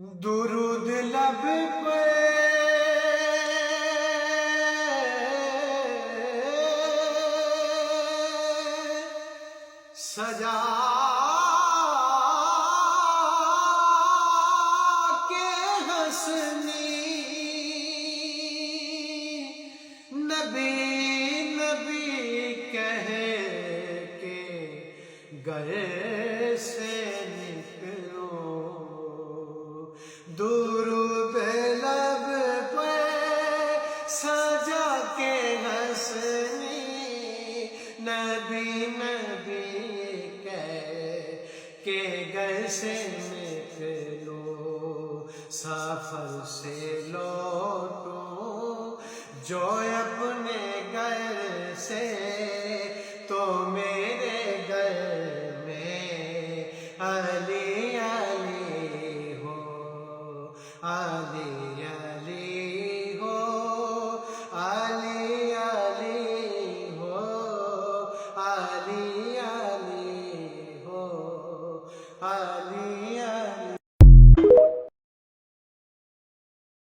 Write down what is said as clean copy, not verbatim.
दुरूद लब पे सजा के हंसनी नबी नबी कह के गए से निकलो दुरूद लब पे सजा के हंसनी नबी नबी के घर से निकलो सफर से लौटो जो अपने घर से तो मेरे घर में अली अली हो अली अली हो अली अली हो अली अली हो अली